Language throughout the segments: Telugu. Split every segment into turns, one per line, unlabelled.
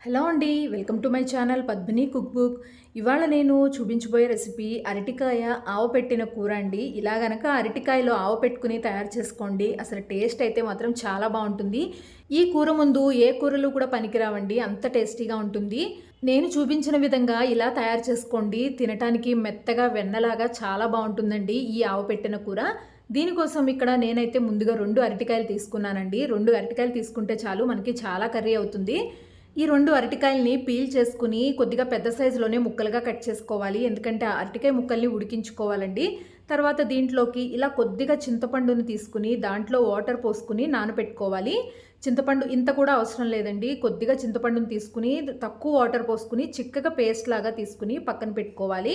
హలో అండి, welcome to my channel Padmini cook book. ఇవాళ నేను చూపించబోయే రెసిపీ అరటికాయ ఆవ పెట్టిన కూర అండి. ఇలా గనక అరటికాయలో ఆవ పెట్టుకుని తయారు చేసుకోండి, అసలు టేస్ట్ అయితే మాత్రం చాలా బాగుంటుంది. ఈ కూర ముందు ఏ కూరలు కూడా పనికిరావండి, అంత టేస్టీగా ఉంటుంది. నేను చూపించిన విధంగా ఇలా తయారు చేసుకోండి, తినటానికి మెత్తగా వెన్నలాగా చాలా బాగుంటుందండి ఈ ఆవ పెట్టిన కూర. దీనికోసం ఇక్కడ నేనైతే ముందుగా 2 అరటికాయలు తీసుకున్నానండి. 2 అరటికాయలు తీసుకుంటే చాలు, మనకి చాలా కర్రీ అవుతుంది. ఈ 2 అరటికాయల్ని పీల్ చేసుకుని కొద్దిగా పెద్ద సైజులోనే ముక్కలుగా కట్ చేసుకోవాలి, ఎందుకంటే ఆ అరటికాయ ముక్కల్ని ఉడికించుకోవాలండి. తర్వాత దీంట్లోకి ఇలా కొద్దిగా చింతపండుని తీసుకుని దాంట్లో వాటర్ పోసుకుని నానబెట్టుకోవాలి. చింతపండు ఇంత కూడా అవసరం లేదండి, కొద్దిగా చింతపండుని తీసుకుని తక్కువ వాటర్ పోసుకుని చిక్కగా పేస్ట్ లాగా తీసుకుని పక్కన పెట్టుకోవాలి.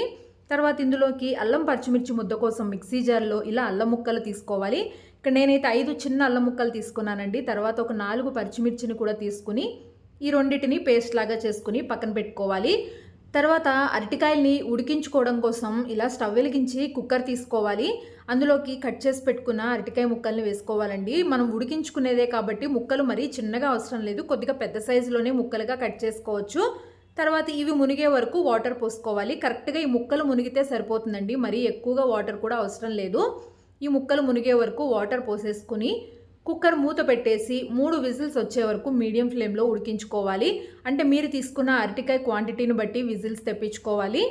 తర్వాత ఇందులోకి అల్లం పచ్చిమిర్చి ముద్ద కోసం మిక్సీ జార్లో ఇలా అల్లం ముక్కలు తీసుకోవాలి. ఇక్కడ నేనైతే 5 చిన్న అల్లం ముక్కలు తీసుకున్నానండి. తర్వాత ఒక 4 పచ్చిమిర్చిని కూడా తీసుకుని ఈ రెండింటిని పేస్ట్ లాగా చేసుకుని పక్కన పెట్టుకోవాలి. తర్వాత అరటికాయల్ని ఉడికించుకోవడం కోసం ఇలా స్టవ్ వెలిగించి కుక్కర్ తీసుకోవాలి. అందులోకి కట్ చేసి పెట్టుకున్న అరటికాయ ముక్కల్ని వేసుకోవాలండి. మనం ఉడికించుకునేదే కాబట్టి ముక్కలు మరీ చిన్నగా అవసరం లేదు, కొద్దిగా పెద్ద సైజులోనే ముక్కలుగా కట్ చేసుకోవచ్చు. తర్వాత ఇవి మునిగే వరకు వాటర్ పోసుకోవాలి. కరెక్ట్గా ఈ ముక్కలు మునిగితే సరిపోతుందండి, మరీ ఎక్కువగా వాటర్ కూడా అవసరం లేదు. ఈ ముక్కలు మునిగే వరకు వాటర్ పోసేసుకుని కుక్కర్ మూత పెట్టేసి 3 విజిల్స్ వచ్చే వరకు మీడియం ఫ్లేమ్లో ఉడికించుకోవాలి. అంటే మీరు తీసుకున్న అరటికాయ క్వాంటిటీని బట్టి విజిల్స్ తెప్పించుకోవాలి.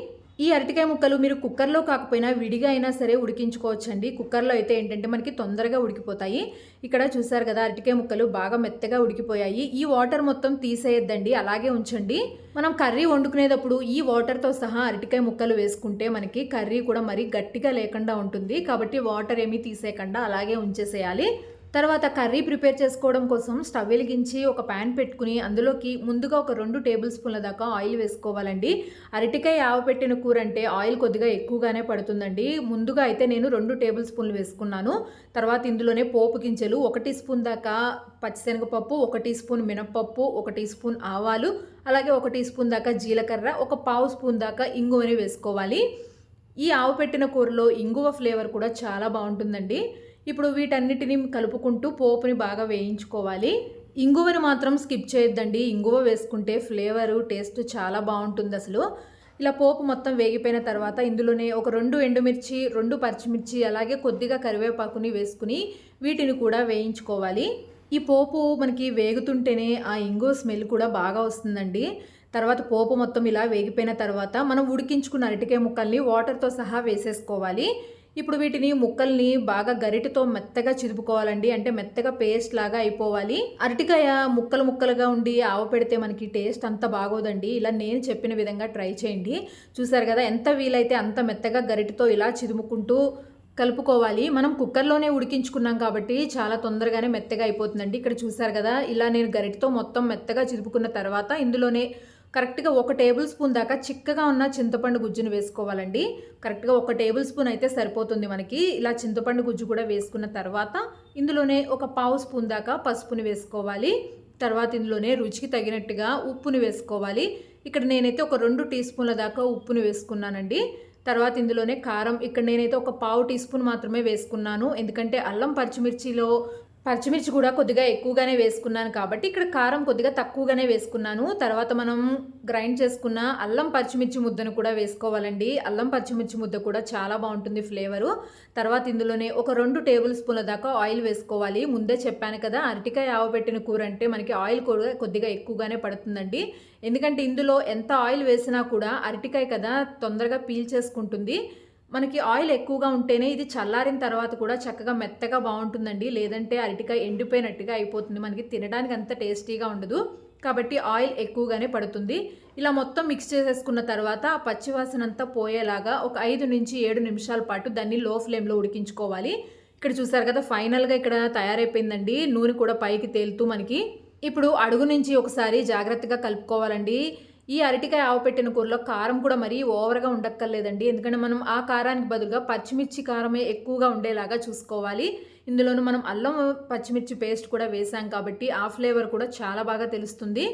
ఈ అరటికాయ ముక్కలు మీరు కుక్కర్లో కాకపోయినా విడిగా అయినా సరే ఉడికించుకోవచ్చండి. కుక్కర్లో అయితే ఏంటంటే మనకి తొందరగా ఉడికిపోతాయి. ఇక్కడ చూసారు కదా, అరటికాయ ముక్కలు బాగా మెత్తగా ఉడికిపోయాయి. ఈ వాటర్ మొత్తం తీసేయద్దండి, అలాగే ఉంచండి. మనం కర్రీ వండుకునేటప్పుడు ఈ వాటర్తో సహా అరటికాయ ముక్కలు వేసుకుంటే మనకి కర్రీ కూడా మరీ గట్టిగా లేకుండా ఉంటుంది. కాబట్టి వాటర్ ఏమీ తీసేయకుండా అలాగే ఉంచేసేయాలి. తర్వాత కర్రీ ప్రిపేర్ చేసుకోవడం కోసం స్టవ్ వెలిగించి ఒక ప్యాన్ పెట్టుకుని అందులోకి ముందుగా ఒక 2 టేబుల్ స్పూన్ల దాకా ఆయిల్ వేసుకోవాలండి. అరటికాయ ఆవ పెట్టిన కూర అంటే ఆయిల్ కొద్దిగా ఎక్కువగానే పడుతుందండి. ముందుగా అయితే నేను 2 టేబుల్ స్పూన్లు వేసుకున్నాను. తర్వాత ఇందులోనే పోపు గింజలు 1 టీ స్పూన్ దాకా పచ్చిశనగపప్పు, 1 టీ స్పూన్ మినప్పప్పు, 1 టీ స్పూన్ ఆవాలు, అలాగే 1 టీ స్పూన్ దాకా జీలకర్ర, ఒక పావు స్పూన్ దాకా ఇంగువని వేసుకోవాలి. ఈ ఆవ పెట్టిన కూరలో ఇంగువ ఫ్లేవర్ కూడా చాలా బాగుంటుందండి. ఇప్పుడు వీటన్నిటిని కలుపుకుంటూ పోపుని బాగా వేయించుకోవాలి. ఇంగువని మాత్రం స్కిప్ చేయొద్దండి, ఇంగువ వేసుకుంటే ఫ్లేవరు టేస్ట్ చాలా బాగుంటుంది అసలు. ఇలా పోపు మొత్తం వేగిపోయిన తర్వాత ఇందులోనే ఒక 2 ఎండుమిర్చి, 2 పచ్చిమిర్చి, అలాగే కొద్దిగా కరివేపాకుని వేసుకుని వీటిని కూడా వేయించుకోవాలి. ఈ పోపు మనకి వేగుతుంటేనే ఆ ఇంగువ స్మెల్ కూడా బాగా వస్తుందండి. తర్వాత పోపు మొత్తం ఇలా వేగిపోయిన తర్వాత మనం ఉడికించుకున్న అరటికాయ ముక్కల్ని వాటర్తో సహా వేసేసుకోవాలి. ఇప్పుడు వీటిని ముక్కల్ని బాగా గరిటెతో మెత్తగా చిదుపుకోవాలండి, అంటే మెత్తగా పేస్ట్ లాగా అయిపోవాలి. అరటికాయ ముక్కలు ముక్కలుగా ఉండి ఆవ పెడితే మనకి టేస్ట్ అంత బాగోదండి. ఇలా నేను చెప్పిన విధంగా ట్రై చేయండి. చూసారు కదా, ఎంత వీలైతే అంత మెత్తగా గరిటెతో ఇలా చిదుముకుంటూ కలుపుకోవాలి. మనం కుక్కర్లోనే ఉడికించుకున్నాం కాబట్టి చాలా తొందరగానే మెత్తగా అయిపోతుందండి. ఇక్కడ చూసారు కదా, ఇలా నేను గరిటెతో మొత్తం మెత్తగా చిదుపుకున్న తర్వాత ఇందులోనే కరెక్ట్గా 1 టేబుల్ స్పూన్ దాకా చిక్కగా ఉన్న చింతపండు గుజ్జును వేసుకోవాలండి. కరెక్ట్గా 1 టేబుల్ స్పూన్ అయితే సరిపోతుంది మనకి. ఇలా చింతపండు గుజ్జు కూడా వేసుకున్న తర్వాత ఇందులోనే ఒక పావు స్పూన్ దాకా పసుపుని వేసుకోవాలి. తర్వాత ఇందులోనే రుచికి తగినట్టుగా ఉప్పుని వేసుకోవాలి. ఇక్కడ నేనైతే ఒక 2 టీ స్పూన్ల దాకా ఉప్పుని వేసుకున్నానండి. తర్వాత ఇందులోనే కారం, ఇక్కడ నేనైతే ఒక పావు టీ స్పూన్ మాత్రమే వేసుకున్నాను, ఎందుకంటే అల్లం పచ్చిమిర్చి కూడా కొద్దిగా ఎక్కువగానే వేసుకున్నాను కాబట్టి ఇక్కడ కారం కొద్దిగా తక్కువగానే వేసుకున్నాను. తర్వాత మనం గ్రైండ్ చేసుకున్న అల్లం పచ్చిమిర్చి ముద్దను కూడా వేసుకోవాలండి. అల్లం పచ్చిమిర్చి ముద్ద కూడా చాలా బాగుంటుంది ఫ్లేవరు. తర్వాత ఇందులోనే ఒక 2 టేబుల్ స్పూన్ల దాకా ఆయిల్ వేసుకోవాలి. ముందే చెప్పాను కదా, అరటికాయ ఆవ పెట్టిన కూర అంటే మనకి ఆయిల్ కూడా కొద్దిగా ఎక్కువగానే పడుతుందండి. ఎందుకంటే ఇందులో ఎంత ఆయిల్ వేసినా కూడా అరటికాయ కదా తొందరగా పీల్ చేసుకుంటుంది. మనకి ఆయిల్ ఎక్కువగా ఉంటేనే ఇది చల్లారిన తర్వాత కూడా చక్కగా మెత్తగా బాగుంటుందండి, లేదంటే అరటికాయ ఎండిపోయినట్టుగా అయిపోతుంది, మనకి తినడానికి అంత టేస్టీగా ఉండదు. కాబట్టి ఆయిల్ ఎక్కువగానే పడుతుంది. ఇలా మొత్తం మిక్స్ చేసేసుకున్న తర్వాత పచ్చివాసన అంతా పోయేలాగా ఒక 5 నుంచి 7 నిమిషాల పాటు దాన్ని లో ఫ్లేమ్లో ఉడికించుకోవాలి. ఇక్కడ చూసారు కదా, ఫైనల్గా ఇక్కడ తయారైపోయిందండి. నూనె కూడా పైకి తేలుతూ మనకి. ఇప్పుడు అడుగు నుంచి ఒకసారి జాగ్రత్తగా కలుపుకోవాలండి. ఈ అరటికాయ ఆవ పెట్టిన కూరలో కారం కూడా మరీ ఓవర్గా ఉండక్కర్లేదండి, ఎందుకంటే మనం ఆ కారానికి బదులుగా పచ్చిమిర్చి కారమే ఎక్కువగా ఉండేలాగా చూసుకోవాలి. ఇందులోనూ మనం అల్లం పచ్చిమిర్చి పేస్ట్ కూడా వేసాం కాబట్టి ఆ ఫ్లేవర్ కూడా చాలా బాగా తెలుస్తుంది.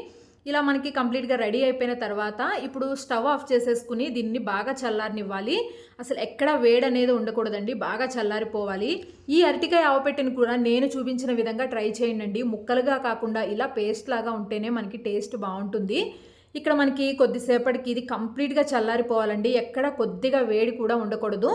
ఇలా మనకి కంప్లీట్‌గా రెడీ అయిపోయిన తర్వాత ఇప్పుడు స్టవ్ ఆఫ్ చేసేసుకుని దీన్ని బాగా చల్లారనివ్వాలి. అసలు ఎక్కడ వేడనేది ఉండకూడదండి. బాగా చల్లారిపోవాలి. ఈ అరటికాయ ఆవపెట్టెను కూడా నేను చూపించిన విధంగా ట్రై చేయండండి. ముక్కలుగా కాకుండా ఇలా పేస్ట్ లాగా ఉంటేనే మనకి టేస్ట్ బావుంటుంది. ఇక్కడ మనకి కొద్దిసేపటికి ఇది కంప్లీట్‌గా చల్లారిపోవాలండి. ఎక్కడ కొద్దిగా వేడి కూడా ఉండకూడదు.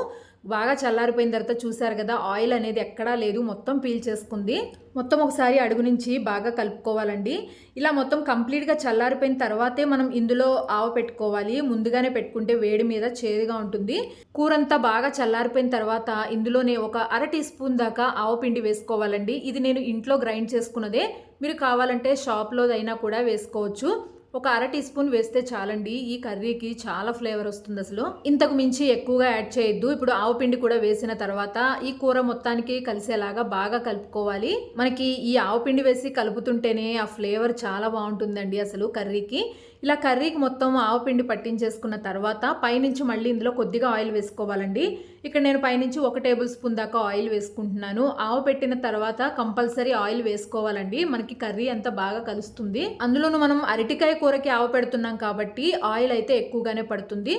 బాగా చల్లారిపోయిన తర్వాత చూసారు కదా, ఆయిల్ అనేది ఎక్కడా లేదు, మొత్తం పీల్చేసుకుంది. మొత్తం ఒకసారి అడుగు నుంచి బాగా కలుపుకోవాలండి. ఇలా మొత్తం కంప్లీట్‌గా చల్లారిపోయిన తర్వాతే మనం ఇందులో ఆవ పెట్టుకోవాలి. ముందుగానే పెట్టుకుంటే వేడి మీద చేదుగా ఉంటుంది. కూరంతా బాగా చల్లారిపోయిన తర్వాత ఇందులోనే ఒక అర టీ స్పూన్ దాకా ఆవపిండి వేసుకోవాలండి. ఇది నేను ఇంట్లో గ్రైండ్ చేసుకున్నదే. మీరు కావాలంటే షాప్‌లోదైనా కూడా వేసుకోవచ్చు. ఒక అర టీ స్పూన్ వేస్తే చాలండి. ఈ కర్రీకి చాలా ఫ్లేవర్ వస్తుంది అసలు. ఇంతకు మించి ఎక్కువగా యాడ్ చేయొద్దు. ఇప్పుడు ఆవపిండి కూడా వేసిన తర్వాత ఈ కూర మొత్తానికి కలిసేలాగా బాగా కలుపుకోవాలి. మనకి ఈ ఆవపిండి వేసి కలుపుతుంటేనే ఆ ఫ్లేవర్ చాలా బాగుంటుందండి అసలు కర్రీకి. ఇలా కర్రీకి మొత్తం ఆవపిండి పట్టించేసుకున్న తర్వాత పైనుంచి మళ్ళీ ఇందులో కొద్దిగా ఆయిల్ వేసుకోవాలండి. ఇక్కడ నేను పైనుంచి 1 టేబుల్ స్పూన్ దాకా ఆయిల్ వేసుకుంటున్నాను. ఆవ పెట్టిన తర్వాత కంపల్సరీ ఆయిల్ వేసుకోవాలండి. మనకి కర్రీ అంతా బాగా కలుస్తుంది. అందులోనూ మనం అరటికాయ కూరకి ఆవ పెడుతున్నాం కాబట్టి ఆయిల్ అయితే ఎక్కువగానే పడుతుంది.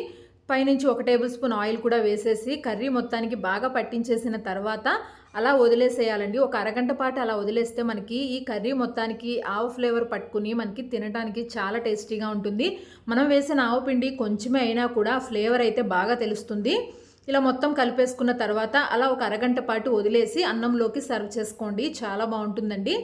పైనుంచి 1 టేబుల్ స్పూన్ ఆయిల్ కూడా వేసేసి కర్రీ మొత్తానికి బాగా పట్టించేసిన తర్వాత అలా వదిలేసేయాలండి. ఒక అరగంట పాటు అలా వదిలేస్తే మనకి ఈ కర్రీ మొత్తానికి ఆవ ఫ్లేవర్ పట్టుకుని మనకి తినడానికి చాలా టేస్టీగా ఉంటుంది. మనం వేసిన ఆవపిండి కొంచెమే అయినా కూడా ఫ్లేవర్ అయితే బాగా తెలుస్తుంది. ఇలా మొత్తం కలిపేసుకున్న తర్వాత అలా ఒక అరగంట పాటు వదిలేసి అన్నంలోకి సర్వ్ చేసుకోండి. చాలా బాగుంటుందండి.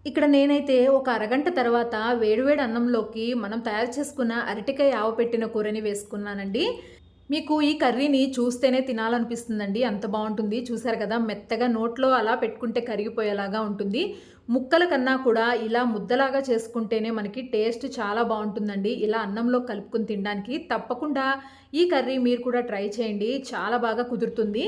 ఇక్కడ నేనైతే ఒక అరగంట తర్వాత వేడివేడి అన్నంలోకి మనం తయారు చేసుకున్న అరటికాయ ఆవపెట్టిన కూరని వేసుకున్నానండి. మీకు ఈ కర్రీని చూస్తేనే తినాలనిపిస్తుందండి. అంత బాగుంటుంది. చూసారు కదా, మెత్తగా నోట్లో అలా పెట్టుకుంటే కరిగిపోయేలాగా ఉంటుంది. ముక్కల కన్నా కూడా ఇలా ముద్దలాగా చేసుకుంటేనే మనకి టేస్ట్ చాలా బాగుంటుందండి. ఇలా అన్నంలో కలుపుకొని తినడానికి తప్పకుండా ఈ కర్రీ మీరు కూడా ట్రై చేయండి. చాలా బాగా కుదురుతుంది.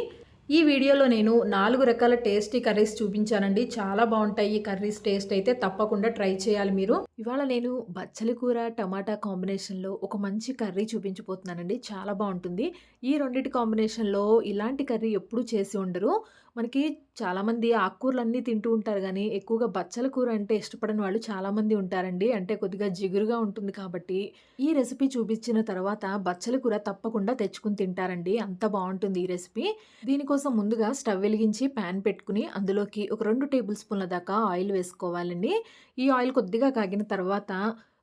ఈ వీడియోలో నేను 4 రకాల టేస్టీ కర్రీస్ చూపించానండి. చాలా బాగుంటాయి ఈ కర్రీస్. టేస్ట్ అయితే తప్పకుండా ట్రై చేయాలి మీరు. ఇవాళ నేను బచ్చలి కూర టమాటా కాంబినేషన్లో ఒక మంచి కర్రీ చూపించబోతున్నానండి. చాలా బాగుంటుంది. ఈ రెండిటి కాంబినేషన్లో ఇలాంటి కర్రీ ఎప్పుడూ చేసి ఉండరు. మనకి చాలామంది ఆకుకూరలన్నీ తింటూ ఉంటారు కానీ ఎక్కువగా బచ్చల కూర అంటే ఇష్టపడని వాళ్ళు చాలామంది ఉంటారండి. అంటే కొద్దిగా జిగురుగా ఉంటుంది కాబట్టి ఈ రెసిపీ చూపించిన తర్వాత బచ్చల కూర తప్పకుండా తెచ్చుకుని తింటారండి. అంత బాగుంటుంది ఈ రెసిపీ. దీనికోసం ముందుగా స్టవ్ వెలిగించి ప్యాన్ పెట్టుకుని అందులోకి ఒక 2 టేబుల్ స్పూన్ల దాకా ఆయిల్ వేసుకోవాలండి. ఈ ఆయిల్ కొద్దిగా కాగిన తర్వాత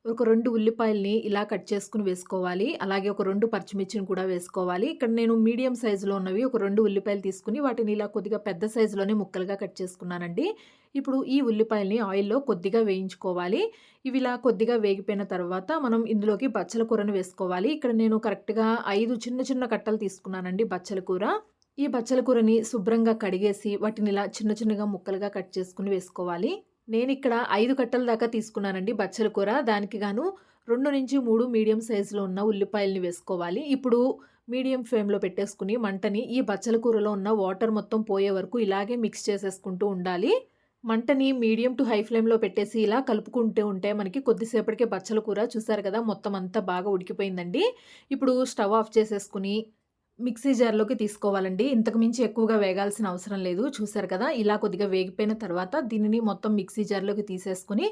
ఒక 2 ఉల్లిపాయల్ని ఇలా కట్ చేసుకుని వేసుకోవాలి. అలాగే ఒక 2 పచ్చిమిర్చిని కూడా వేసుకోవాలి. ఇక్కడ నేను మీడియం సైజులో ఉన్నవి ఒక 2 ఉల్లిపాయలు తీసుకుని వాటిని ఇలా కొద్దిగా పెద్ద సైజులోనే ముక్కలుగా కట్ చేసుకున్నానండి. ఇప్పుడు ఈ ఉల్లిపాయల్ని ఆయిల్లో కొద్దిగా వేయించుకోవాలి. ఇవి ఇలా కొద్దిగా వేగిపోయిన తర్వాత మనం ఇందులోకి బచ్చల కూరను వేసుకోవాలి. ఇక్కడ నేను కరెక్ట్‌గా 5 చిన్న చిన్న కట్టలు తీసుకున్నానండి బచ్చల కూర. ఈ బచ్చల కూరని శుభ్రంగా కడిగేసి వాటిని ఇలా చిన్న చిన్నగా ముక్కలుగా కట్ చేసుకుని వేసుకోవాలి. నేనిక్కడ 5 కట్టల దాకా తీసుకున్నానండి బచ్చల కూర. దానికి గాను 2-3 మీడియం సైజులో ఉన్న ఉల్లిపాయల్ని వేసుకోవాలి. ఇప్పుడు మీడియం ఫ్లేమ్‌లో పెట్టేసుకుని మంటని ఈ బచ్చల కూరలో ఉన్న వాటర్ మొత్తం పోయే వరకు ఇలాగే మిక్స్ చేసేసుకుంటూ ఉండాలి. మంటని మీడియం టు హై ఫ్లేమ్‌లో పెట్టేసి ఇలా కలుపుకుంటూ ఉంటే మనకి కొద్దిసేపటికే బచ్చల కూర చూసారు కదా, మొత్తం అంతా బాగా ఉడికిపోయిందండి. ఇప్పుడు స్టవ్ ఆఫ్ చేసేసుకుని మిక్సీ జార్‌లోకి తీసుకోవాలండి. ఇంతకు మించి ఎక్కువగా వేగాల్సిన అవసరం లేదు. చూసారు కదా, ఇలా కొద్దిగా వేగిపోయిన తర్వాత దీనిని మొత్తం మిక్సీ జార్‌లోకి తీసేసుకొని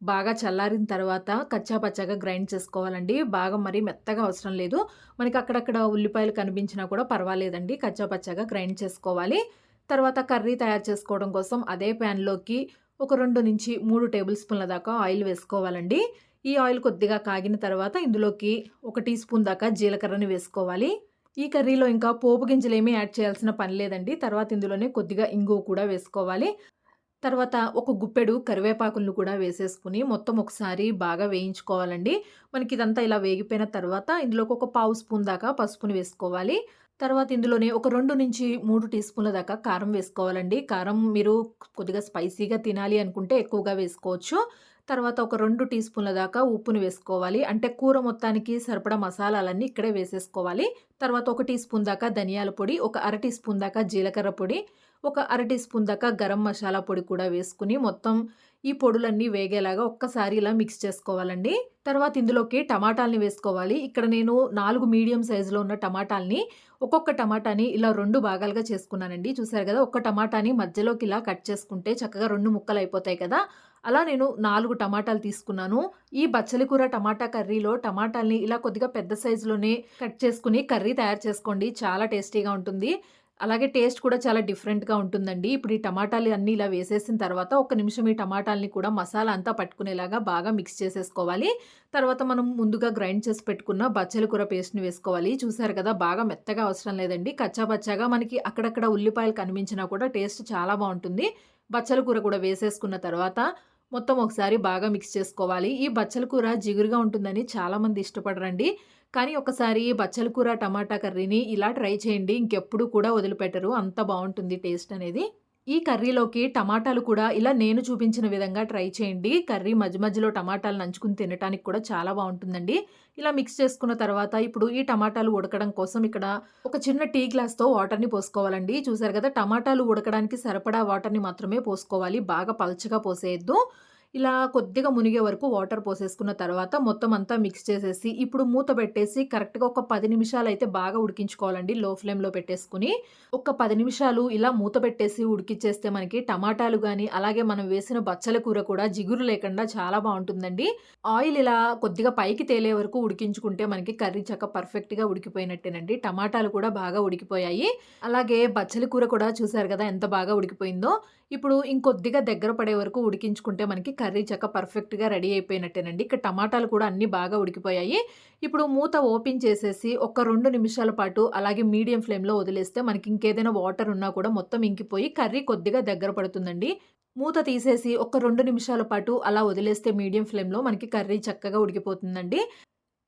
బాగా చల్లారిన తర్వాత కచ్చా పచ్చాగా గ్రైండ్ చేసుకోవాలండి. బాగా మరీ మెత్తగా అవసరం లేదు. మనకి అక్కడక్కడ ఉల్లిపాయలు కనిపించినా కూడా పర్వాలేదండి. కచ్చా పచ్చాగా గ్రైండ్ చేసుకోవాలి. తర్వాత కర్రీ తయారు చేసుకోవడం కోసం అదే ప్యాన్‌లోకి ఒక 2-3 టేబుల్ స్పూన్ల దాకా ఆయిల్ వేసుకోవాలండి. ఈ ఆయిల్ కొద్దిగా కాగిన తర్వాత ఇందులోకి 1 టీ స్పూన్ దాకా జీలకర్రని వేసుకోవాలి. ఈ కర్రీలో ఇంకా పోపు గింజలేమీ యాడ్ చేయాల్సిన పని లేదండి. తర్వాత ఇందులోనే కొద్దిగా ఇంగువ కూడా వేసుకోవాలి. తర్వాత ఒక గుప్పెడు కరివేపాకులను కూడా వేసేసుకుని మొత్తం ఒకసారి బాగా వేయించుకోవాలండి. మనకి ఇదంతా ఇలా వేగిపోయిన తర్వాత ఇందులోకి ఒక పావు స్పూన్ దాకా పసుపుని వేసుకోవాలి. తర్వాత ఇందులోనే ఒక 2-3 టీ స్పూన్ల దాకా కారం వేసుకోవాలండి. కారం మీరు కొద్దిగా స్పైసీగా తినాలి అనుకుంటే ఎక్కువగా వేసుకోవచ్చు. తర్వాత ఒక 2 టీ స్పూన్ల దాకా ఉప్పుని వేసుకోవాలి. అంటే కూర మొత్తానికి సరిపడా మసాలాలన్నీ ఇక్కడే వేసేసుకోవాలి. తర్వాత 1 టీ స్పూన్ దాకా ధనియాల పొడి, ఒక అర టీ స్పూన్ దాకా జీలకర్ర పొడి, ఒక అర టీ స్పూన్ దాకా గరం మసాలా పొడి కూడా వేసుకుని మొత్తం ఈ పొడులన్నీ వేగేలాగా ఒక్కసారి ఇలా మిక్స్ చేసుకోవాలండి. తర్వాత ఇందులోకి టమాటాలని వేసుకోవాలి. ఇక్కడ నేను 4 మీడియం సైజులో ఉన్న టమాటాలని ఒక్కొక్క టమాటాని ఇలా 2 భాగాలుగా చేసుకున్నానండి. చూసారు కదా, ఒక్క టమాటాని మధ్యలోకి ఇలా కట్ చేసుకుంటే చక్కగా 2 ముక్కలు అయిపోతాయి కదా. అలా నేను 4 టమాటాలు తీసుకున్నాను. ఈ బచ్చలి కూర టమాటా కర్రీలో టమాటాల్ని ఇలా కొద్దిగా పెద్ద సైజులోనే కట్ చేసుకొని కర్రీ తయారు చేసుకోండి. చాలా టేస్టీగా ఉంటుంది. అలాగే టేస్ట్ కూడా చాలా డిఫరెంట్‌గా ఉంటుందండి. ఇప్పుడు ఈ టమాటాలు అన్నీ ఇలా వేసేసిన తర్వాత ఒక్క నిమిషం ఈ టమాటాల్ని కూడా మసాలా అంతా పట్టుకునేలాగా బాగా మిక్స్ చేసేసుకోవాలి. తర్వాత మనం ముందుగా గ్రైండ్ చేసి పెట్టుకున్న బచ్చలి కూర పేస్ట్‌ని వేసుకోవాలి. చూసారు కదా! బాగా మెత్తగా అవసరం లేదండి. కచ్చా పచ్చాగా మనకి అక్కడక్కడ ఉల్లిపాయలు కనిపించినా కూడా టేస్ట్ చాలా బావుంటుంది. బచ్చలి కూర కూడా వేసేసుకున్న తర్వాత మొత్తం ఒకసారి బాగా మిక్స్ చేసుకోవాలి. ఈ బచ్చలి కూర జిగురుగా ఉంటుందని చాలామంది ఇష్టపడరండి. కానీ ఒకసారి బచ్చలి కూర టమాటా కర్రీని ఇలా ట్రై చేయండి. ఇంకెప్పుడు కూడా వదిలిపెట్టరు. అంత బావుంటుంది టేస్ట్ అనేది. ఈ కర్రీలోకి టమాటాలు కూడా ఇలా నేను చూపించిన విధంగా ట్రై చేయండి. కర్రీ మధ్య మధ్యలో టమాటాలు నంచుకుని తినటానికి కూడా చాలా బావుంటుందండి. ఇలా మిక్స్ చేసుకున్న తర్వాత ఇప్పుడు ఈ టమాటాలు ఉడకడం కోసం ఇక్కడ ఒక చిన్న టీ గ్లాస్‌తో వాటర్‌ని పోసుకోవాలండి. చూసారు కదా! టమాటాలు ఉడకడానికి సరిపడా వాటర్‌ని మాత్రమే పోసుకోవాలి. బాగా పల్చగా పోసేయొద్దు. ఇలా కొద్దిగా మునిగే వరకు వాటర్ పోసేసుకున్న తర్వాత మొత్తం అంతా మిక్స్ చేసేసి ఇప్పుడు మూత పెట్టేసి కరెక్ట్‌గా ఒక 10 నిమిషాలైతే బాగా ఉడికించుకోవాలండి లో ఫ్లేమ్‌లో పెట్టేసుకొని. ఒక 10 నిమిషాలు ఇలా మూత పెట్టేసి ఉడికిచ్చేస్తే మనకి టమాటాలు గాని, అలాగే మనం వేసిన బచ్చల కూర కూడా జిగురు లేకుండా చాలా బావుంటుందండి. ఆయిల్ ఇలా కొద్దిగా పైకి తేలే వరకు ఉడికించుకుంటే మనకి కర్రీ పర్ఫెక్ట్‌గా ఉడికిపోయినట్టేనండి. టమాటాలు కూడా బాగా ఉడికిపోయాయి. అలాగే బచ్చలి కూర కూడా చూసారు కదా! ఎంత బాగా ఉడికిపోయిందో. ఇప్పుడు ఇంకొద్దిగా దగ్గర పడే వరకు ఉడికించుకుంటే మనకి కర్రీ పర్ఫెక్ట్‌గా రెడీ అయిపోయినట్టేనండి. ఇక్కడ టమాటాలు కూడా అన్నీ బాగా ఉడికిపోయాయి. ఇప్పుడు మూత ఓపెన్ చేసేసి ఒక 2 నిమిషాల పాటు అలాగే మీడియం ఫ్లేమ్‌లో వదిలేస్తే మనకి ఇంకేదైనా వాటర్ ఉన్నా కూడా మొత్తం ఇంకిపోయి కర్రీ కొద్దిగా దగ్గర పడుతుందండి. మూత తీసేసి ఒక 2 నిమిషాల పాటు అలా వదిలేస్తే మీడియం ఫ్లేమ్‌లో మనకి కర్రీ చక్కగా ఉడికిపోతుందండి.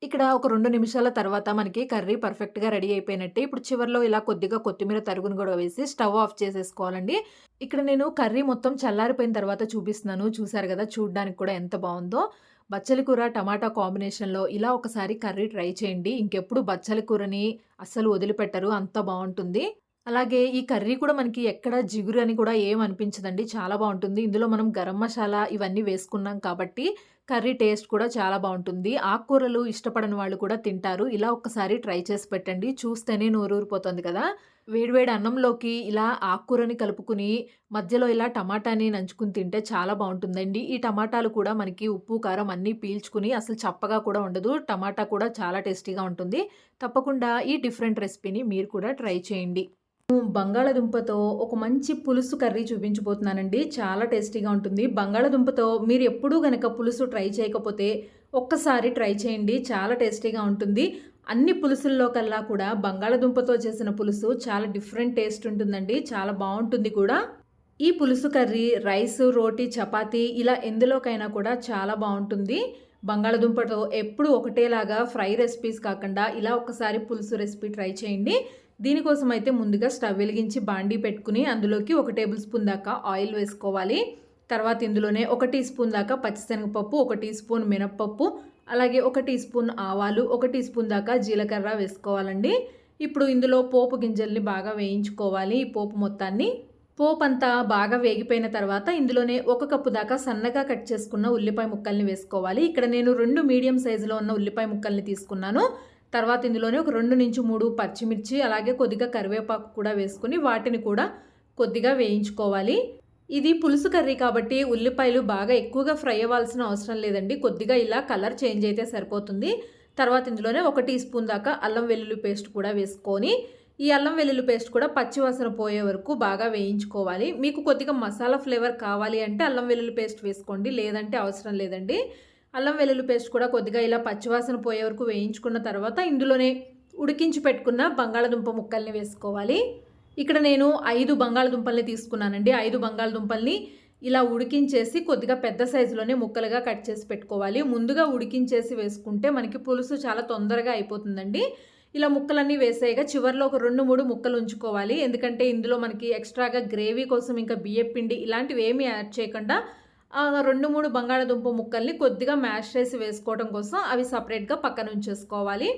ఇక్కడ ఒక 2 నిమిషాల తర్వాత మనకి కర్రీ పర్ఫెక్ట్‌గా రెడీ అయిపోయినట్టే. ఇప్పుడు చివర్లో ఇలా కొద్దిగా కొత్తిమీర తరుగును గూడా వేసి స్టవ్ ఆఫ్ చేసేసుకోవాలండి. ఇక్కడ నేను కర్రీ మొత్తం చల్లారిపోయిన తర్వాత చూపిస్తున్నాను. చూసారు గదా! చూడ్డానికి కూడా ఎంత బావుందో. బచ్చలి కూర, టమాటా కాంబినేషన్‌లో ఇలా ఒకసారి కర్రీ ట్రై చేయండి. ఇంకెప్పుడు బచ్చలి కూరని అస్సలు వదిలిపెట్టరు. అంత బావుంటుంది. అలాగే ఈ కర్రీ కూడా మనకి ఎక్కడ జిగురు అని కూడా ఏం అనిపించదండి. చాలా బావుంటుంది. ఇందులో మనం గరం మసాలా ఇవన్నీ వేసుకున్నాం కాబట్టి కర్రీ టేస్ట్ కూడా చాలా బావుంటుంది. ఆకుకూరలు ఇష్టపడని వాళ్ళు కూడా తింటారు. ఇలా ఒక్కసారి ట్రై చేసి పెట్టండి. చూస్తేనే నోరూరిపోతుంది కదా! వేడి వేడి అన్నంలోకి ఇలా ఆకుకూరని కలుపుకొని మధ్యలో ఇలా టమాటాని నంచుకొని తింటే చాలా బావుంటుందండి. ఈ టమాటాలు కూడా మనకి ఉప్పు, కారం అన్నీ పీల్చుకుని అసలు చప్పగా కూడా ఉండదు. టమాటా కూడా చాలా టేస్టీగా ఉంటుంది. తప్పకుండా ఈ డిఫరెంట్ రెసిపీని మీరు కూడా ట్రై చేయండి. బంగాళాదుంపతో ఒక మంచి పులుసు కర్రీ చూపించబోతున్నానండి. చాలా టేస్టీగా ఉంటుంది. బంగాళాదుంపతో మీరు ఎప్పుడూ గనక పులుసు ట్రై చేయకపోతే ఒక్కసారి ట్రై చేయండి. చాలా టేస్టీగా ఉంటుంది. అన్ని పులుసుల్లో కల్లా కూడా బంగాళాదుంపతో చేసిన పులుసు చాలా డిఫరెంట్ టేస్ట్ ఉంటుందండి. చాలా బావుంటుంది కూడా. ఈ పులుసు కర్రీ రైసు, రోటీ, చపాతీ ఇలా ఎందులోకైనా కూడా చాలా బావుంటుంది. బంగాళాదుంపతో ఎప్పుడు ఒకటేలాగా ఫ్రై రెసిపీస్ కాకుండా ఇలా ఒకసారి పులుసు రెసిపీ ట్రై చేయండి. దీనికోసం అయితే ముందుగా స్టవ్ వెలిగించి బాండీ పెట్టుకుని అందులోకి 1 టేబుల్ స్పూన్ దాకా ఆయిల్ వేసుకోవాలి. తర్వాత ఇందులోనే 1 టీ స్పూన్ దాకా పచ్చిశనగపప్పు, 1 టీ స్పూన్ మినప్పప్పు, అలాగే 1 టీ స్పూన్ ఆవాలు, 1 టీ స్పూన్ దాకా జీలకర్ర వేసుకోవాలండి. ఇప్పుడు ఇందులో పోపు గింజల్ని బాగా వేయించుకోవాలి. ఈ పోపు మొత్తాన్ని. పోపంతా బాగా వేగిపోయిన తర్వాత ఇందులోనే 1 కప్పు దాకా సన్నగా కట్ చేసుకున్న ఉల్లిపాయ ముక్కల్ని వేసుకోవాలి. ఇక్కడ నేను 2 మీడియం సైజులో ఉన్న ఉల్లిపాయ ముక్కల్ని తీసుకున్నాను. తర్వాత ఇందులోనే ఒక 2-3 పచ్చిమిర్చి అలాగే కొద్దిగా కరివేపాకు కూడా వేసుకుని వాటిని కూడా కొద్దిగా వేయించుకోవాలి. ఇది పులుసు కర్రీ కాబట్టి ఉల్లిపాయలు బాగా ఎక్కువగా ఫ్రై అవ్వాల్సిన అవసరం లేదండి. కొద్దిగా ఇలా కలర్ చేంజ్ అయితే సరిపోతుంది. తర్వాత ఇందులోనే 1 టీ స్పూన్ దాకా అల్లం వెల్లుల్లి పేస్ట్ కూడా వేసుకొని ఈ అల్లం వెల్లుల్లి పేస్ట్ కూడా పచ్చివాసన పోయే వరకు బాగా వేయించుకోవాలి. మీకు కొద్దిగా మసాలా ఫ్లేవర్ కావాలి అంటే అల్లం వెల్లుల్లి పేస్ట్ వేసుకోండి. లేదంటే అవసరం లేదండి. అల్లం వెల్లుల్లి పేస్ట్ కూడా కొద్దిగా ఇలా పచ్చివాసన పోయే వరకు వేయించుకున్న తర్వాత ఇందులోనే ఉడికించి పెట్టుకున్న బంగాళాదుంప ముక్కల్ని వేసుకోవాలి. ఇక్కడ నేను 5 బంగాళాదుంపల్ని తీసుకున్నానండి. 5 బంగాళాదుంపల్ని ఇలా ఉడికించేసి కొద్దిగా పెద్ద సైజులోనే ముక్కలుగా కట్ చేసి పెట్టుకోవాలి. ముందుగా ఉడికించేసి వేసుకుంటే మనకి పులుసు చాలా తొందరగా అయిపోతుందండి. ఇలా ముక్కలన్నీ వేసేయగా చివర్లో ఒక 2-3 ముక్కలు ఉంచుకోవాలి. ఎందుకంటే ఇందులో మనకి ఎక్స్ట్రాగా గ్రేవీ కోసం ఇంకా బియ్యపిండి ఇలాంటివి ఏమీ యాడ్ చేయకుండా 2-3 బంగాళాదుంప ముక్కల్ని కొద్దిగా మ్యాష్ చేసి వేసుకోవడం కోసం అవి సపరేట్గా పక్కన ఉంచేసుకోవాలి.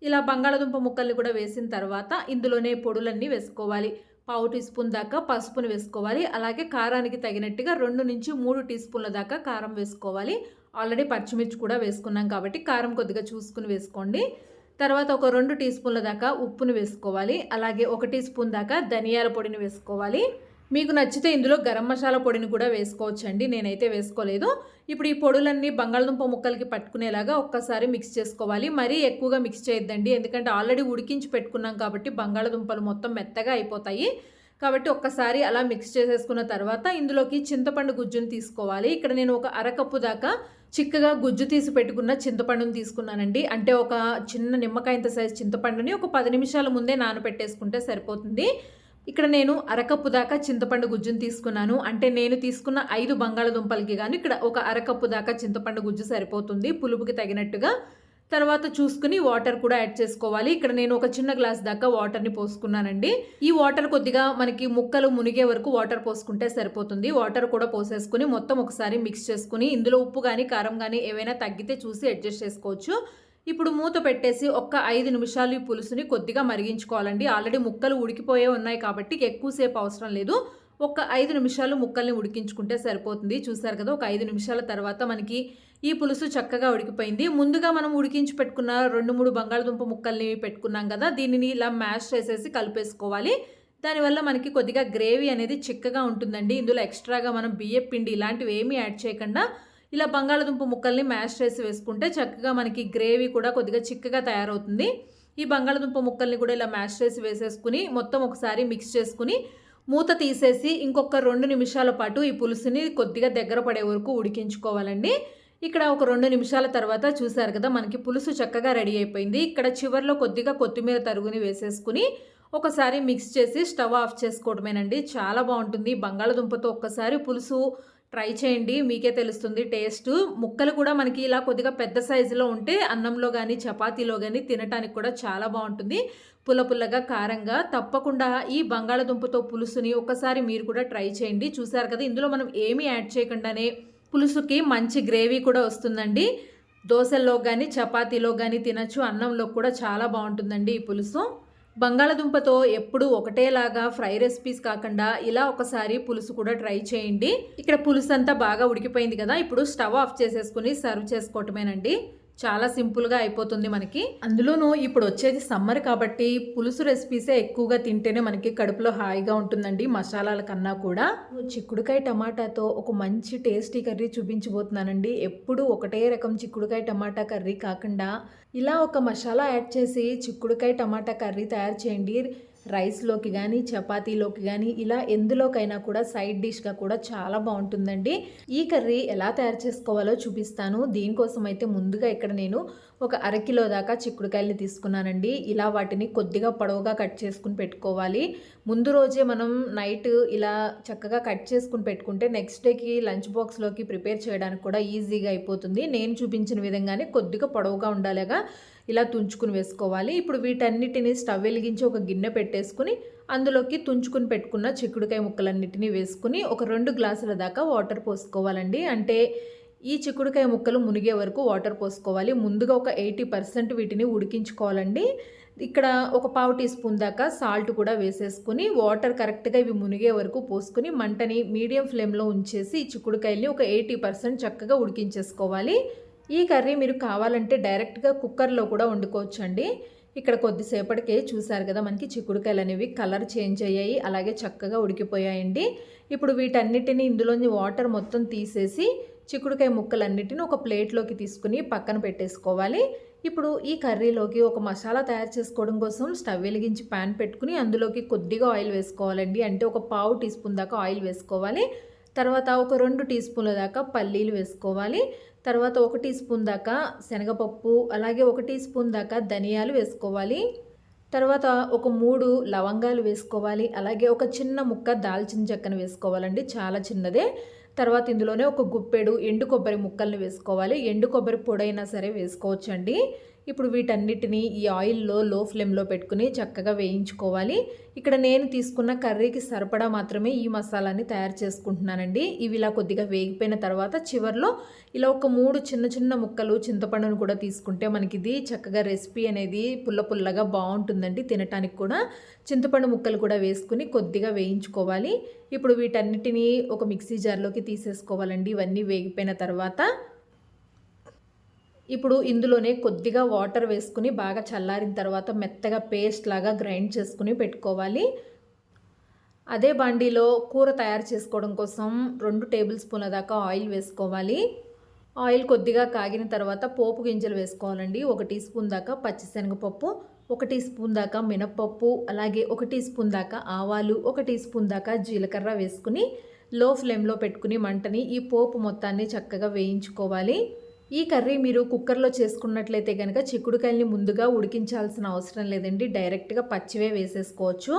ఇలా బంగాళాదుంప ముక్కల్ని కూడా వేసిన తర్వాత ఇందులోనే పొడులన్నీ వేసుకోవాలి. పావు టీ స్పూన్ దాకా పసుపుని వేసుకోవాలి. అలాగే కారానికి తగినట్టుగా 2-3 టీ స్పూన్ల దాకా కారం వేసుకోవాలి. ఆల్రెడీ పచ్చిమిర్చి కూడా వేసుకున్నాం కాబట్టి కారం కొద్దిగా చూసుకుని వేసుకోండి. తర్వాత ఒక 2 టీ స్పూన్ల దాకా ఉప్పును వేసుకోవాలి. అలాగే 1 టీ స్పూన్ దాకా ధనియాల పొడిని వేసుకోవాలి. మీకు నచ్చితే ఇందులో గరం మసాలా పొడిని కూడా వేసుకోవచ్చండి. నేనైతే వేసుకోలేదు. ఇప్పుడు ఈ పొడులన్నీ బంగాళదుంప ముక్కలకి పట్టుకునేలాగా ఒక్కసారి మిక్స్ చేసుకోవాలి. మరీ ఎక్కువగా మిక్స్ చేయొద్దండి. ఎందుకంటే ఆల్రెడీ ఉడికించి పెట్టుకున్నాం కాబట్టి బంగాళదుంపలు మొత్తం మెత్తగా అయిపోతాయి. కాబట్టి ఒక్కసారి అలా మిక్స్ చేసేసుకున్న తర్వాత ఇందులోకి చింతపండు గుజ్జును తీసుకోవాలి. ఇక్కడ నేను ఒక అరకప్పు దాకా చిక్కగా గుజ్జు తీసి పెట్టుకున్న చింతపండుని తీసుకున్నానండి. అంటే ఒక చిన్న నిమ్మకాయంత సైజు చింతపండుని ఒక 10 నిమిషాల ముందే నానబెట్టేసుకుంటే సరిపోతుంది. ఇక్కడ నేను అరకప్పు దాకా చింతపండు గుజ్జును తీసుకున్నాను. అంటే నేను తీసుకున్న 5 బంగాళదుంపలకి గాను ఇక్కడ ఒక అరకప్పు దాకా చింతపండు గుజ్జు సరిపోతుంది పులుపుకి తగినట్టుగా. తర్వాత చూసుకుని వాటర్ కూడా యాడ్ చేసుకోవాలి. ఇక్కడ నేను ఒక చిన్న గ్లాస్ దాకా వాటర్ని పోసుకున్నానండి. ఈ వాటర్ కొద్దిగా మనకి ముక్కలు మునిగే వరకు వాటర్ పోసుకుంటే సరిపోతుంది. వాటర్ కూడా పోసేసుకుని మొత్తం ఒకసారి మిక్స్ చేసుకుని ఇందులో ఉప్పు కానీ కారం కానీ ఏవైనా తగ్గితే చూసి అడ్జస్ట్ చేసుకోవచ్చు. ఇప్పుడు మూత పెట్టేసి ఒక్క 5 నిమిషాలు ఈ పులుసుని కొద్దిగా మరిగించుకోవాలండి. ఆల్రెడీ ముక్కలు ఉడికిపోయే ఉన్నాయి కాబట్టి ఎక్కువసేపు అవసరం లేదు. ఒక 5 నిమిషాలు ముక్కల్ని ఉడికించుకుంటే సరిపోతుంది. చూసారు కదా, ఒక 5 నిమిషాల తర్వాత మనకి ఈ పులుసు చక్కగా ఉడికిపోయింది. ముందుగా మనం ఉడికించి పెట్టుకున్న 2-3 బంగాళదుంప ముక్కల్ని పెట్టుకున్నాం కదా, దీనిని ఇలా మ్యాష్ చేసేసి కలిపేసుకోవాలి. దానివల్ల మనకి కొద్దిగా గ్రేవీ అనేది చిక్కగా ఉంటుందండి. ఇందులో ఎక్స్ట్రాగా మనం బియ్యపు పిండి ఇలాంటివి ఏమీ యాడ్ చేయకుండా ఇలా బంగాళదుంప ముక్కల్ని మ్యాష్ చేసి వేసుకుంటే చక్కగా మనకి గ్రేవీ కూడా కొద్దిగా చిక్కగా తయారవుతుంది. ఈ బంగాళదుంప ముక్కల్ని కూడా ఇలా మ్యాష్ చేసి వేసేసుకుని మొత్తం ఒకసారి మిక్స్ చేసుకుని మూత తీసేసి ఇంకొక 2 నిమిషాల పాటు ఈ పులుసుని కొద్దిగా దగ్గర పడే వరకు ఉడికించుకోవాలండి. ఇక్కడ ఒక 2 నిమిషాల తర్వాత చూసారు కదా, మనకి పులుసు చక్కగా రెడీ అయిపోయింది. ఇక్కడ చివర్లో కొద్దిగా కొత్తిమీర తరుగుని వేసేసుకుని ఒకసారి మిక్స్ చేసి స్టవ్ ఆఫ్ చేసుకోవడమేనండి. చాలా బాగుంటుంది. బంగాళదుంపతో ఒక్కసారి పులుసు ట్రై చేయండి, మీకే తెలుస్తుంది టేస్ట్. ముక్కలు కూడా మనకి ఇలా కొద్దిగా పెద్ద సైజులో ఉంటే అన్నంలో కానీ చపాతీలో కానీ తినడానికి కూడా చాలా బాగుంటుంది. పుల్ల పుల్లగా కారంగా. తప్పకుండా ఈ బంగాళదుంపతో పులుసుని ఒకసారి మీరు కూడా ట్రై చేయండి. చూసారు కదా, ఇందులో మనం ఏమీ యాడ్ చేయకుండానే పులుసుకి మంచి గ్రేవీ కూడా వస్తుందండి. దోశల్లో కానీ చపాతీలో కానీ తినచ్చు. అన్నంలో కూడా చాలా బాగుంటుందండి ఈ పులుసు. బంగాళదుంపతో ఎప్పుడు ఒకటేలాగా ఫ్రై రెసిపీస్ కాకుండా ఇలా ఒకసారి పులుసు కూడా ట్రై చేయండి. ఇక్కడ పులుసు అంతా బాగా ఉడికిపోయింది కదా, ఇప్పుడు స్టవ్ ఆఫ్ చేసేసుకుని సర్వ్ చేసుకోవటమేనండి. చాలా సింపుల్గా అయిపోతుంది మనకి. అందులోనూ ఇప్పుడు వచ్చేది సమ్మర్ కాబట్టి పులుసు రెసిపీసే ఎక్కువగా తింటేనే మనకి కడుపులో హాయిగా ఉంటుందండి, మసాలాల కన్నా కూడా. చిక్కుడుకాయ టమాటాతో ఒక మంచి టేస్టీ కర్రీ చూపించబోతున్నానండి. ఎప్పుడు ఒకటే రకం చిక్కుడుకాయ టమాటా కర్రీ కాకుండా ఇలా ఒక మసాలా యాడ్ చేసి చిక్కుడుకాయ టమాటా కర్రీ తయారు చేయండి. రైస్లోకి కానీ చపాతీలోకి కానీ ఇలా ఎందులోకైనా కూడా సైడ్ డిష్గా కూడా చాలా బాగుంటుందండి. ఈ కర్రీ ఎలా తయారు చేసుకోవాలో చూపిస్తాను. దీనికోసం అయితే ముందుగా ఇక్కడ నేను ఒక అరకిలో దాకా చిక్కుడుకాయలని తీసుకున్నానండి. ఇలా వాటిని కొద్దిగా పొడవుగా కట్ చేసుకుని పెట్టుకోవాలి. ముందు రోజే మనం నైట్ ఇలా చక్కగా కట్ చేసుకుని పెట్టుకుంటే నెక్స్ట్ డేకి లంచ్ బాక్స్లోకి ప్రిపేర్ చేయడానికి కూడా ఈజీగా అయిపోతుంది. నేను చూపించిన విధంగానే కొద్దిగా పొడవుగా ఉండాలిగా ఇలా తుంచుకుని వేసుకోవాలి. ఇప్పుడు వీటన్నిటిని స్టవ్ వెలిగించి ఒక గిన్నె పెట్టేసుకుని అందులోకి తుంచుకుని పెట్టుకున్న చిక్కుడుకాయ ముక్కలన్నిటిని వేసుకుని ఒక 2 గ్లాసుల దాకా వాటర్ పోసుకోవాలండి. అంటే ఈ చిక్కుడుకాయ ముక్కలు మునిగే వరకు వాటర్ పోసుకోవాలి. ముందుగా ఒక 80% వీటిని ఉడికించుకోవాలండి. ఇక్కడ ఒక పావు టీ స్పూన్ దాకా సాల్ట్ కూడా వేసేసుకుని వాటర్ కరెక్ట్గా ఇవి మునిగే వరకు పోసుకుని మంటని మీడియం ఫ్లేమ్లో ఉంచేసి ఈ చిక్కుడుకాయల్ని ఒక 80% చక్కగా ఉడికించేసుకోవాలి. ఈ కర్రీ మీరు కావాలంటే డైరెక్ట్గా కుక్కర్లో కూడా వండుకోవచ్చండి. ఇక్కడ కొద్దిసేపటికే చూసారు కదా, మనకి చిక్కుడుకాయలు అనేవి కలర్ చేంజ్ అయ్యాయి, అలాగే చక్కగా ఉడికిపోయాయండి. ఇప్పుడు వీటన్నిటిని ఇందులోని వాటర్ మొత్తం తీసేసి చిక్కుడుకాయ ముక్కలన్నిటిని ఒక ప్లేట్లోకి తీసుకుని పక్కన పెట్టేసుకోవాలి. ఇప్పుడు ఈ కర్రీలోకి ఒక మసాలా తయారు చేసుకోవడం కోసం స్టవ్ వెలిగించి ప్యాన్ పెట్టుకుని అందులోకి కొద్దిగా ఆయిల్ వేసుకోవాలండి. అంటే ఒక పావు టీ స్పూన్ దాకా ఆయిల్ వేసుకోవాలి. తర్వాత ఒక 2 టీ స్పూన్ల దాకా పల్లీలు వేసుకోవాలి. తర్వాత 1 టీ స్పూన్ దాకా శనగపప్పు, అలాగే 1 టీ స్పూన్ దాకా ధనియాలు వేసుకోవాలి. తర్వాత ఒక 3 లవంగాలు వేసుకోవాలి. అలాగే ఒక చిన్న ముక్క దాల్చిన చెక్కను వేసుకోవాలండి, చాలా చిన్నదే. తర్వాత ఇందులోనే ఒక గుప్పెడు ఎండు కొబ్బరి ముక్కల్ని వేసుకోవాలి. ఎండు కొబ్బరి పొడైనా సరే వేసుకోవచ్చండి. ఇప్పుడు వీటన్నిటిని ఈ ఆయిల్లో లో ఫ్లేమ్లో పెట్టుకుని చక్కగా వేయించుకోవాలి. ఇక్కడ నేను తీసుకున్న కర్రీకి సరిపడా మాత్రమే ఈ మసాలాని తయారు చేసుకుంటున్నానండి. ఇవి ఇలా కొద్దిగా వేగిపోయిన తర్వాత చివర్లో ఇలా ఒక 3 చిన్న చిన్న ముక్కలు చింతపండును కూడా తీసుకుంటే మనకి ఇది చక్కగా రెసిపీ అనేది పుల్ల పుల్లగా బాగుంటుందండి తినటానికి కూడా. చింతపండు ముక్కలు కూడా వేసుకుని కొద్దిగా వేయించుకోవాలి. ఇప్పుడు వీటన్నిటిని ఒక మిక్సీ జార్లోకి తీసేసుకోవాలండి ఇవన్నీ వేగిపోయిన తర్వాత. ఇప్పుడు ఇందులోనే కొద్దిగా వాటర్ వేసుకుని బాగా చల్లారిన తర్వాత మెత్తగా పేస్ట్ లాగా గ్రైండ్ చేసుకుని పెట్టుకోవాలి. అదే బాండీలో కూర తయారు చేసుకోవడం కోసం 2 టేబుల్ స్పూన్ల దాకా ఆయిల్ వేసుకోవాలి. ఆయిల్ కొద్దిగా కాగిన తర్వాత పోపు గింజలు వేసుకోవాలండి. 1 టీ స్పూన్ దాకా పచ్చిశనగపప్పు, 1 టీ స్పూన్ దాకా మినప్పప్పు, అలాగే 1 టీ స్పూన్ దాకా ఆవాలు, 1 టీ స్పూన్ దాకా జీలకర్ర వేసుకుని లో ఫ్లేమ్లో పెట్టుకుని మంటని ఈ పోపు మొత్తాన్ని చక్కగా వేయించుకోవాలి. ఈ కర్రీ మీరు కుక్కర్లో చేసుకున్నట్లయితే కనుక చిక్కుడుకాయల్ని ముందుగా ఉడికించాల్సిన అవసరం లేదండి. డైరెక్ట్గా పచ్చివే వేసేసుకోవచ్చు.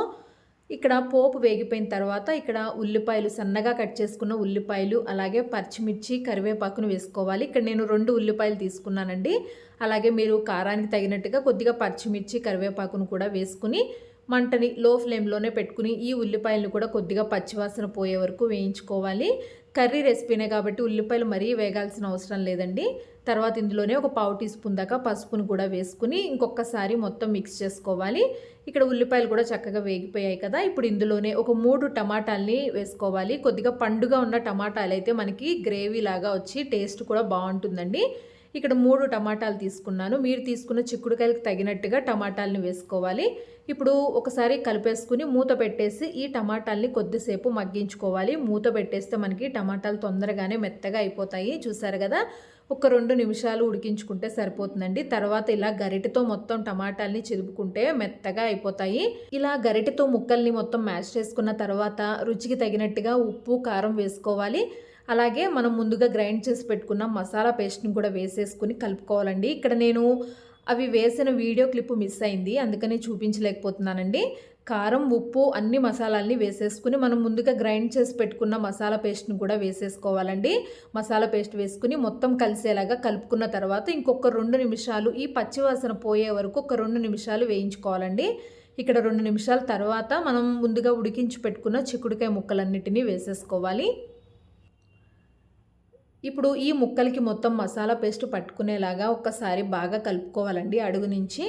ఇక్కడ పోపు వేగిపోయిన తర్వాత ఇక్కడ ఉల్లిపాయలు, సన్నగా కట్ చేసుకున్న ఉల్లిపాయలు, అలాగే పచ్చిమిర్చి, కరివేపాకును వేసుకోవాలి. ఇక్కడ నేను 2 ఉల్లిపాయలు తీసుకున్నానండి. అలాగే మీరు కారానికి తగినట్టుగా కొద్దిగా పచ్చిమిర్చి, కరివేపాకును కూడా వేసుకుని మంటని లో ఫ్లేమ్లోనే పెట్టుకుని ఈ ఉల్లిపాయలను కూడా కొద్దిగా పచ్చివాసన పోయే వరకు వేయించుకోవాలి. కర్రీ రెసిపీనే కాబట్టి ఉల్లిపాయలు మరీ వేగాల్సిన అవసరం లేదండి. తర్వాత ఇందులోనే ఒక 1/4 టీ స్పూన్ దాకా పసుపును కూడా వేసుకుని ఇంకొకసారి మొత్తం మిక్స్ చేసుకోవాలి. ఇక్కడ ఉల్లిపాయలు కూడా చక్కగా వేగిపోయాయి కదా. ఇప్పుడు ఇందులోనే ఒక 3 టమాటాలని వేసుకోవాలి. కొద్దిగా పండుగా ఉన్న టమాటాలు అయితే మనకి గ్రేవీ లాగా వచ్చి టేస్ట్ కూడా బాగుంటుందండి. ఇక్కడ 3 టమాటాలు తీసుకున్నాను. మీరు తీసుకున్న చిక్కుడుకాయలకు తగినట్టుగా టమాటాలను వేసుకోవాలి. ఇప్పుడు ఒకసారి కలిపేసుకుని మూత పెట్టేసి ఈ టమాటాలని కొద్దిసేపు మగ్గించుకోవాలి. మూత పెట్టేస్తే మనకి టమాటాలు తొందరగానే మెత్తగా అయిపోతాయి. చూసారు కదా, ఒక 2 నిమిషాలు ఉడికించుకుంటే సరిపోతుందండి. తర్వాత ఇలా గరిటెతో మొత్తం టమాటాలని చిదుపుకుంటే మెత్తగా అయిపోతాయి. ఇలా గరిటెతో ముక్కల్ని మొత్తం మ్యాష్ చేసుకున్న తర్వాత రుచికి తగినట్టుగా ఉప్పు, కారం వేసుకోవాలి. అలాగే మనం ముందుగా గ్రైండ్ చేసి పెట్టుకున్న మసాలా పేస్ట్ని కూడా వేసేసుకుని కలుపుకోవాలండి. ఇక్కడ నేను అవి వేసిన వీడియో క్లిప్ మిస్ అయింది, అందుకని చూపించలేకపోతున్నానండి. కారం, ఉప్పు అన్ని మసాలాల్ని వేసేసుకుని మనం ముందుగా గ్రైండ్ చేసి పెట్టుకున్న మసాలా పేస్ట్ని కూడా వేసేసుకోవాలండి. మసాలా పేస్ట్ వేసుకుని మొత్తం కలిసేలాగా కలుపుకున్న తర్వాత ఇంకొక 2 నిమిషాలు ఈ పచ్చివాసన పోయే వరకు ఒక 2 నిమిషాలు వేయించుకోవాలండి. ఇక్కడ 2 నిమిషాల తర్వాత మనం ముందుగా ఉడికించి పెట్టుకున్న చిక్కుడుకాయ ముక్కలన్నిటినీ వేసేసుకోవాలి. ఇప్పుడు ఈ ముక్కలకి మొత్తం మసాలా పేస్ట్ పట్టుకునేలాగా ఒక్కసారి బాగా కలుపుకోవాలండి అడుగు నుంచి.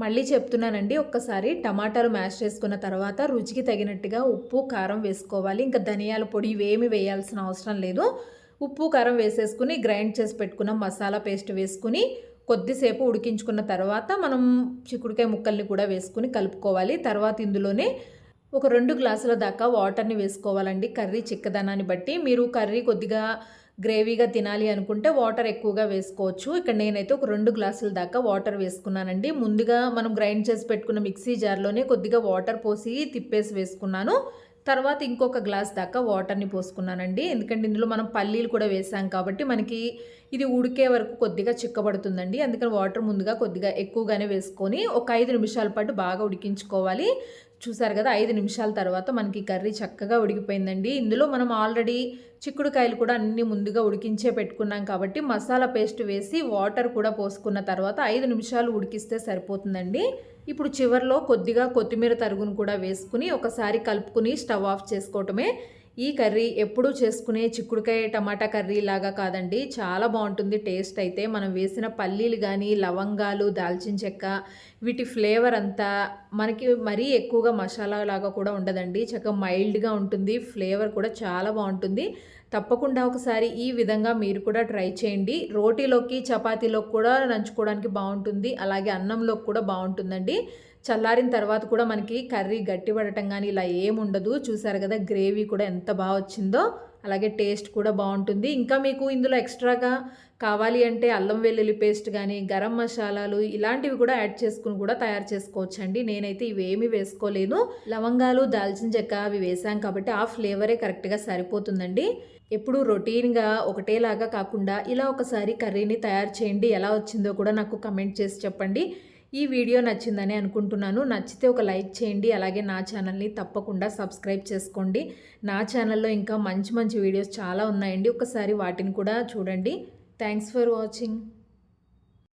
మళ్ళీ చెప్తున్నానండి, ఒక్కసారి టమాటాలు మ్యాష్ చేసుకున్న తర్వాత రుచికి తగినట్టుగా ఉప్పు, కారం వేసుకోవాలి. ఇంకా ధనియాల పొడి ఇవేమి వేయాల్సిన అవసరం లేదు. ఉప్పు, కారం వేసేసుకుని గ్రైండ్ చేసి పెట్టుకున్న మసాలా పేస్ట్ వేసుకుని కొద్దిసేపు ఉడికించుకున్న తర్వాత మనం చిక్కుడుకాయ ముక్కల్ని కూడా వేసుకుని కలుపుకోవాలి. తర్వాత ఇందులోనే ఒక 2 గ్లాసుల దాకా వాటర్ని వేసుకోవాలండి. కర్రీ చిక్కదనాన్ని బట్టి మీరు కర్రీ కొద్దిగా గ్రేవీగా తినాలి అనుకుంటే వాటర్ ఎక్కువగా వేసుకోవచ్చు. ఇక్కడ నేనైతే ఒక 2 గ్లాసుల దాకా వాటర్ వేసుకున్నానండి. ముందుగా మనం గ్రైండ్ చేసి పెట్టుకున్న మిక్సీ జార్లోనే కొద్దిగా వాటర్ పోసి తిప్పేసి వేసుకున్నాను. తర్వాత ఇంకొక గ్లాస్ దాకా వాటర్ని పోసుకున్నానండి. ఎందుకంటే ఇందులో మనం పల్లీలు కూడా వేసాం కాబట్టి మనకి ఇది ఉడికే వరకు కొద్దిగా చిక్కబడుతుందండి. అందుకని వాటర్ ముందుగా కొద్దిగా ఎక్కువగానే వేసుకొని ఒక 5 నిమిషాల పాటు బాగా ఉడికించుకోవాలి. చూసారు కదా, 5 నిమిషాల తర్వాత మనకి కర్రీ చక్కగా ఉడికిపోయిందండి. ఇందులో మనం ఆల్రెడీ చిక్కుడుకాయలు కూడా అన్ని ముందుగా ఉడికించే పెట్టుకున్నాం కాబట్టి మసాలా పేస్ట్ వేసి వాటర్ కూడా పోసుకున్న తర్వాత 5 నిమిషాలు ఉడికిస్తే సరిపోతుందండి. ఇప్పుడు చివర్లో కొద్దిగా కొత్తిమీర తరుగును కూడా వేసుకుని ఒకసారి కలుపుకుని స్టవ్ ఆఫ్ చేసుకోవటమే. ఈ కర్రీ ఎప్పుడూ చేసుకునే చిక్కుడుకాయ టమాటా కర్రీ లాగా కాదండి, చాలా బాగుంటుంది టేస్ట్ అయితే. మనం వేసిన పల్లీలు కానీ, లవంగాలు, దాల్చిన చెక్క వీటి ఫ్లేవర్ అంతా మనకి మరీ ఎక్కువగా మసాలా లాగా కూడా ఉండదండి. చక్కగా మైల్డ్గా ఉంటుంది. ఫ్లేవర్ కూడా చాలా బాగుంటుంది. తప్పకుండా ఒకసారి ఈ విధంగా మీరు కూడా ట్రై చేయండి. రోటీలోకి, చపాతీలోకి కూడా నంచుకోవడానికి బాగుంటుంది. అలాగే అన్నంలోకి కూడా బాగుంటుందండి. చల్లారిన తర్వాత కూడా మనకి కర్రీ గట్టిపడటం కానీ ఇలా ఏముండదు. చూసారు కదా, గ్రేవీ కూడా ఎంత బాగా వచ్చిందో. అలాగే టేస్ట్ కూడా బాగుంటుంది. ఇంకా మీకు ఇందులో ఎక్స్ట్రాగా కావాలి అంటే అల్లం వెల్లుల్లి పేస్ట్ కానీ, గరం మసాలాలు ఇలాంటివి కూడా యాడ్ చేసుకుని కూడా తయారు చేసుకోవచ్చండి. నేనైతే ఇవేమీ వేసుకోలేదు. లవంగాలు, దాల్చిన చెక్క అవి వేసాం కాబట్టి ఆ ఫ్లేవరే కరెక్ట్గా సరిపోతుందండి. ఎప్పుడు రొటీన్గా ఒకటేలాగా కాకుండా ఇలా ఒకసారి కర్రీని తయారు చేయండి. ఎలా వచ్చిందో కూడా నాకు కమెంట్ చేసి చెప్పండి. ఈ వీడియో నచ్చిందని అనుకుంటున్నాను. నచ్చితే ఒక లైక్ చేయండి. అలాగే నా ఛానల్ని తప్పకుండా సబ్స్క్రైబ్ చేసుకోండి. నా ఛానల్లో ఇంకా మంచి మంచి వీడియోస్ చాలా ఉన్నాయండి. ఒకసారి వాటిని కూడా చూడండి. Thanks for watching.